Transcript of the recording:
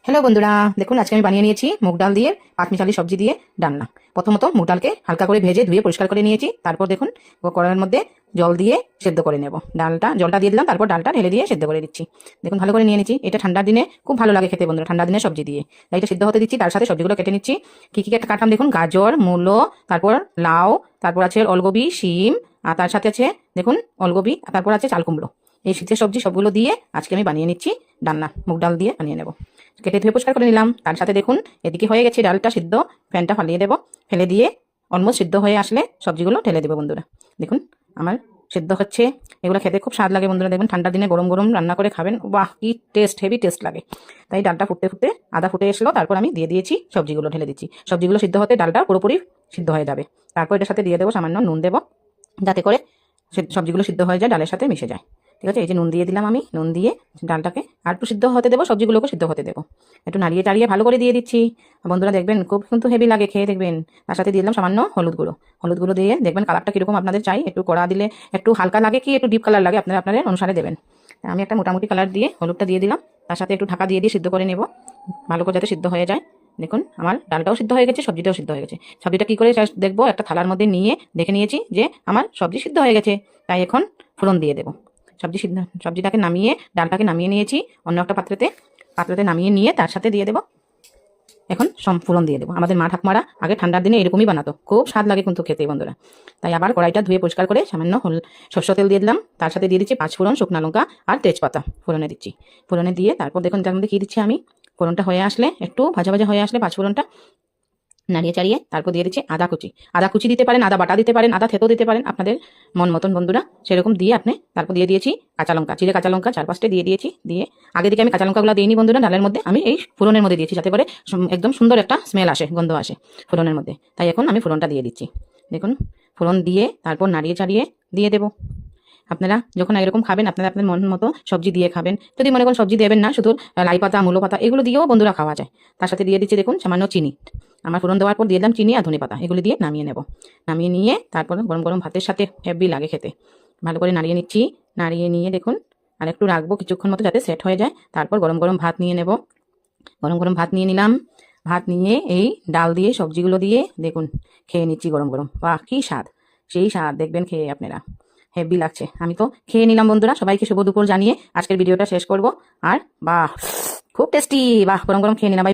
Hello বন্ধুরা, দেখুন আজকে আমি বানিয়ে নিয়েছি মুগ ডাল দিয়ে পাঁচমিশালি সবজি দিয়ে ডালনা। প্রথমত মুগ ডালকে হালকা করে ভেজে ধুয়ে পরিষ্কার করে নিয়েছি। তারপর দেখুন কড়াইয়ের মধ্যে জল দিয়ে সেদ্ধ করে নেব। জলটা দিয়ে দিলাম, তারপর ডালটা ঢেলে দিয়ে সেদ্ধ করে দিচ্ছি। দেখুন ভালো করে নিয়ে নিচ্ছি। এটা ঠান্ডার দিনে খুব ভালো লাগে খেতে বন্ধুরা, ঠান্ডা দিনে সবজি দিয়ে। তাই এটা সিদ্ধ হতে দিচ্ছি, তার সাথে সবজিগুলো কেটে নিচ্ছি। কি কি একটা কাটলাম দেখুন, গাজর, মূলো, তারপর লাউ, তারপর আছে ওলকপি, শিম, আর তার সাথে আছে দেখুন ওলকপি, তারপর আছে চাল কুমড়ো। এই শীতের সবজি সবগুলো দিয়ে আজকে আমি বানিয়ে নিচ্ছি ডালনা, মুগ ডাল দিয়ে বানিয়ে নেব। কেটে ধুয়ে পরিষ্কার করে নিলাম। তার সাথে দেখুন এদিকে হয়ে গেছে ডালটা সিদ্ধ, ফ্যানটা ফালিয়ে দেবো। ফেলে দিয়ে অলমোস্ট সিদ্ধ হয়ে আসলে সবজিগুলো ঢেলে দেবো বন্ধুরা। দেখুন আমার সিদ্ধ হচ্ছে। এগুলো খেতে খুব স্বাদ লাগে বন্ধুরা, দেখুন ঠান্ডার দিনে গরম গরম রান্না করে খাবেন, বাহ কি টেস্ট, হেভি টেস্ট লাগে। তাই ডালটা ফুটতে ফুটতে আদা ফুটে এসলো, তারপর আমি দিয়ে দিয়েছি সবজিগুলো, ঢেলে দিচ্ছি। সবজিগুলো সিদ্ধ হতে ডালটা পুরোপুরি সিদ্ধ হয়ে যাবে। তারপর এটার সাথে দিয়ে দেবো সামান্য নুন দেবো, যাতে করে সবজিগুলো সিদ্ধ হয়ে যায়, ডালের সাথে মিশে যায়। ঠিক আছে, এই যে নুন দিয়ে দিলাম আমি। নুন দিয়ে ডালটাকে আর একটু সিদ্ধ হতে দেবো, সবজিগুলোকে সিদ্ধ হতে দেবো। একটু নাড়িয়ে টাড়িয়ে ভালো করে দিয়ে দিচ্ছি বন্ধুরা। দেখবেন খুব কিন্তু হেভি লাগে, খেয়ে দেখবেন। তার সাথে দিয়ে দিলাম সামান্য হলুদ গুঁড়ো। হলুদ গুঁড়ো দিয়ে দেখবেন কালারটা কীরকম আপনাদের চাই, একটু কড়া দিলে একটু হালকা লাগে কি একটু ডিপ কালার লাগে, আপনারা আপনাদের অনুসারে দেবেন। আমি একটা মোটামুটি কালার দিয়ে হলুদটা দিয়ে দিলাম। তার সাথে একটু ঢাকা দিয়ে সিদ্ধ করে নেব, ভালো করে যাতে সিদ্ধ হয়ে যায়। দেখুন আমার ডালটাও সিদ্ধ হয়ে গেছে, সবজিটাও সিদ্ধ হয়ে গেছে। সবজিটা কী করে দেখবো, একটা থালার মধ্যে নিয়ে দেখে নিয়েছি যে আমার সবজি সিদ্ধ হয়ে গেছে। তাই এখন ফোড়ন দিয়ে দেবো। সবজিটাকে নামিয়ে ডালটাকে নামিয়ে নিয়েছি অন্য একটা পাত্রতে নামিয়ে নিয়ে তার সাথে দিয়ে দেবো এখন ফোড়ন দিয়ে দেবো। আমাদের মা ঠাকুমারা আগে ঠান্ডার দিনে এরকমই বানাতো, খুব স্বাদ লাগে কিন্তু খেতে বন্ধুরা। তাই আবার কড়াইটা ধুয়ে পরিষ্কার করে সামান্য সরষের তেল দিয়ে দিলাম। তার সাথে দিয়ে দিচ্ছি 5 ফোড়ন, শুকনো লঙ্কা আর তেজপাতা ফোড়নে দিচ্ছি। ফোড়নে দিয়ে তারপর দেখুন তার মধ্যে কী দিচ্ছি আমি, ফোড়নটা হয়ে আসলে একটু ভাজা ভাজা হয়ে আসলে 5 ফোড়নটা নাড়িয়ে চাড়িয়ে তারপর দিয়ে দিচ্ছি আদা কুচি। আদা কুচি দিতে পারেন, আদা বাটা দিতে পারেন, আদা থেতো দিতে পারেন, আপনাদের মন মতন বন্ধুরা সেরকম দিয়ে আপনি। তারপর দিয়ে দিয়েছি কাঁচা লঙ্কা, চিড়ে কাঁচা লঙ্কা 4-5টে দিয়ে দিয়েছি। দিয়ে আগে দিকে আমি কাঁচা লঙ্কাগুলো দিইনি বন্ধুরা ডালের মধ্যে, আমি এই ফোড়নের মধ্যে দিয়েছি যাতে করে একদম সুন্দর একটা স্মেল আসে, গন্ধ আসে ফোড়নের মধ্যে। তাই এখন আমি ফোড়নটা দিয়ে দিচ্ছি। দেখুন ফোড়ন দিয়ে তারপর নাড়িয়ে চাড়িয়ে দিয়ে দেবো। আপনারা যখন এরকম খাবেন আপনারা আপনাদের মন মতো সবজি দিয়ে খাবেন। যদি মনে করেন সবজি দেবেন না, শুধু লাই পাতা, মূলো পাতা এগুলো দিয়েও বন্ধুরা খাওয়া যায়। তার সাথে দিয়ে দিচ্ছি দেখুন সামান্য চিনি। আমার ফোড়ন দেওয়ার পর দিয়ে দিলাম চিনি আর ধনে পাতা, এগুলো দিয়ে নামিয়ে নেব। নামিয়ে নিয়ে তারপর গরম গরম ভাতের সাথে হেভি লাগে খেতে। ভালো করে নাড়িয়ে নিচ্ছি। নাড়িয়ে নিয়ে দেখুন আর একটু রাখবো কিছুক্ষণ মতো যাতে সেট হয়ে যায়। তারপর গরম গরম ভাত নিয়ে নেব। গরম গরম ভাত নিয়ে নিলাম। ভাত নিয়ে এই ডাল দিয়ে সবজিগুলো দিয়ে দেখুন খেয়ে নিচ্ছি গরম গরম, বাহ কি স্বাদ, সেই স্বাদ দেখবেন খেয়ে আপনারা, হেভি লাগছে। আমি তো খেয়ে নিলাম বন্ধুরা, সবাইকে শুভ দুপুর জানিয়ে আজকের ভিডিওটা শেষ করব। আর বাহ খুব টেস্টি, বাহ গরম গরম খেয়ে নিলাম।